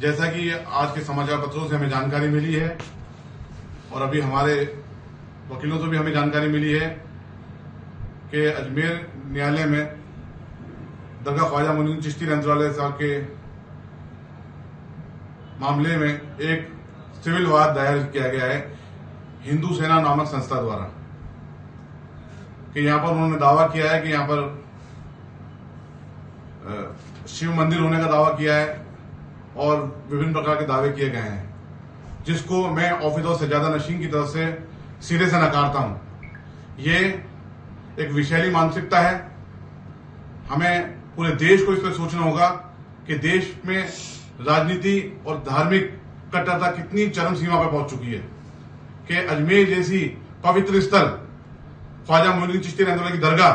जैसा कि आज के समाचार पत्रों से हमें जानकारी मिली है और अभी हमारे वकीलों से भी हमें जानकारी मिली है कि अजमेर न्यायालय में दरगाह ख्वाजा मोइनुद्दीन चिश्ती रहमतुल्लाह साहब के मामले में एक सिविल वाद दायर किया गया है हिंदू सेना नामक संस्था द्वारा कि यहां पर उन्होंने दावा किया है कि यहां पर शिव मंदिर होने का दावा किया है और विभिन्न प्रकार के दावे किए गए हैं, जिसको मैं ऑफिसर सज्जादा नशीन की तरफ से सिरे से नकारता हूं। ये एक विषैली मानसिकता है। हमें पूरे देश को इस पर सोचना होगा कि देश में राजनीति और धार्मिक कट्टरता कितनी चरम सीमा पर पहुंच चुकी है कि अजमेर जैसी पवित्र स्थल ख्वाजा मोइनुद्दीन चिश्ती रहमतुल्लाह की दरगाह,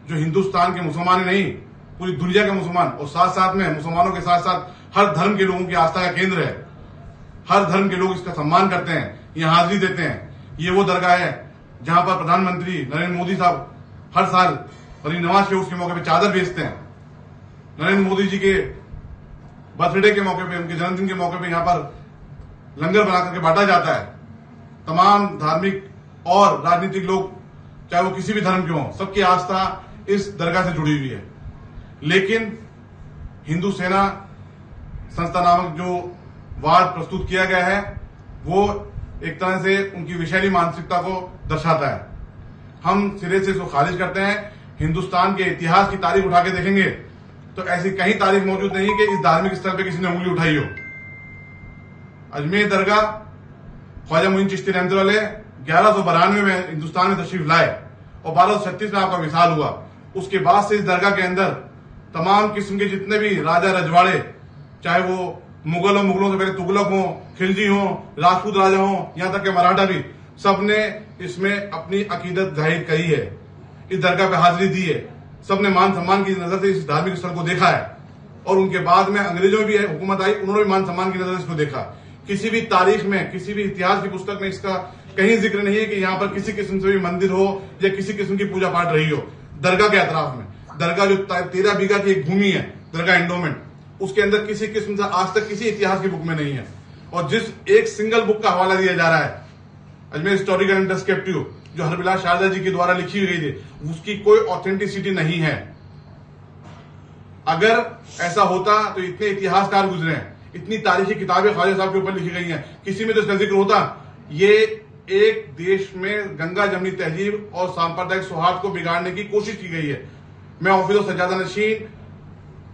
जो हिंदुस्तान के मुसलमान ही नहीं पूरी दुनिया के मुसलमान और साथ साथ में मुसलमानों के साथ साथ हर धर्म के लोगों की आस्था का केंद्र है, हर धर्म के लोग इसका सम्मान करते हैं, यहाँ हाजिरी देते हैं। ये वो दरगाह है जहां पर प्रधानमंत्री नरेंद्र मोदी साहब हर साल गरीब नवाज शरीफ के मौके पर चादर बेचते हैं। नरेंद्र मोदी जी के बर्थडे के मौके पे, उनके जन्मदिन के मौके पे यहाँ पर लंगर बना करके बांटा जाता है। तमाम धार्मिक और राजनीतिक लोग, चाहे वो किसी भी धर्म के हों, सबकी आस्था इस दरगाह से जुड़ी हुई है। लेकिन हिंदू सेना संस्था नामक जो वाद प्रस्तुत किया गया है वो एक तरह से उनकी विषैली मानसिकता को दर्शाता है। हम सिरे से इसको खारिज करते हैं। हिंदुस्तान के इतिहास की तारीख उठा के देखेंगे तो ऐसी कहीं तारीख मौजूद नहीं कि इस धार्मिक स्थल पे किसी ने उंगली उठाई हो। अजमेर दरगाह ख्वाजा मोइनुद्दीन चिश्ती रहमतुल्लाह 1192 में हिंदुस्तान में तशरीफ लाए और 1236 में आपका विसाल हुआ। उसके बाद से इस दरगाह के अंदर तमाम किस्म के जितने भी राजा रजवाड़े, चाहे वो मुगल हो, मुगलों से पहले तुगलक हो, खिलजी हो, राजपूत राजा हो, यहां तक के मराठा भी, सबने इसमें अपनी अकीदत जाहिर करी है, इस दरगाह पे हाजिरी दी है। सबने मान सम्मान की नजर से इस धार्मिक स्थल को देखा है और उनके बाद में अंग्रेजों में भी हुकूमत आई, उन्होंने भी मान सम्मान की नजर से इसको देखा। किसी भी तारीख में, किसी भी इतिहास की पुस्तक में इसका कहीं जिक्र नहीं है कि यहाँ पर किसी किस्म से भी मंदिर हो या किसी किस्म की पूजा पाठ रही हो। दरगाह के अतराफ में दरगाह जो 13 बीघा की एक भूमि है, दरगाह एंडोमेंट, उसके अंदर किसी किस्म से आज तक किसी इतिहास की बुक में नहीं है। और जिस एक सिंगल बुक का हवाला दिया जा रहा है, अजमेर हिस्टोरिकल एंड डिस्क्रिप्टिव, जो हरबिलास शारदा जी के द्वारा लिखी गई थी, उसकी कोई ऑथेंटिसिटी नहीं है। अगर ऐसा होता तो इतने इतिहासकार गुजरे हैं, इतनी तारीखी किताबें ख्वाजा साहब के ऊपर लिखी गई हैं, किसी में तो इसका जिक्र होता। ये एक देश में गंगा जमनी तहजीब और सांप्रदायिक सौहार्द को बिगाड़ने की कोशिश की गई है। मैं ऑफिसर सज्जादा नशीन,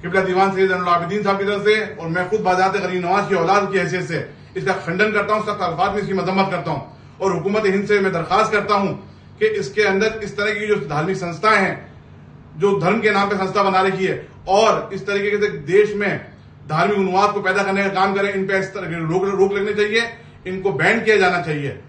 किबला दीवान सैयद ज़ैनुल आबिदीन साहब की तरफ से और मैं खुद बाज़ात गरीब नवाज की औलाद की हैसियत से इसका खंडन करता हूं, सख्त अल्फाज में इसकी मजम्मत करता हूं और हुकूमत हिंद से मैं दरखास्त करता हूं कि इसके अंदर इस तरह की जो धार्मिक संस्थाएं हैं, जो धर्म के नाम पर संस्था बना रखी है और इस तरीके से देश में धार्मिक उन्माद को पैदा करने का काम करें, इन पे इस तरह रोक लगनी चाहिए, इनको बैन किया जाना चाहिए।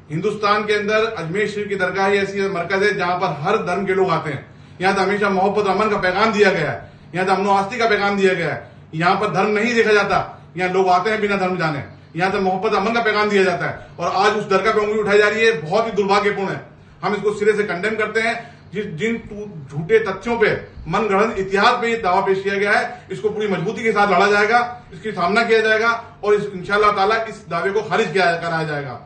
हिंदुस्तान के अंदर अजमेर शरीफ की दरगाह ही ऐसी मरकज है जहां पर हर धर्म के लोग आते हैं। यहाँ तो हमेशा मोहब्बत अमन का पैगाम दिया गया है, यहाँ तो अमनो आस्ती का पैगाम दिया गया है। यहाँ पर धर्म नहीं देखा जाता, यहाँ लोग आते हैं बिना धर्म जाने। यहाँ तो मोहब्बत अमन का पैगाम दिया जाता है और आज उस दरगाह पे उंगली उठाई जा रही है, बहुत ही दुर्भाग्यपूर्ण है। हम इसको सिरे से कंडेम करते हैं। जिन झूठे तथ्यों पे मनगढ़ंत इतिहास में ये दावा पेश किया गया है, इसको पूरी मजबूती के साथ लड़ा जाएगा, इसकी सामना किया जाएगा और इंशाअल्लाह ताला इस दावे को खारिज कराया जाएगा।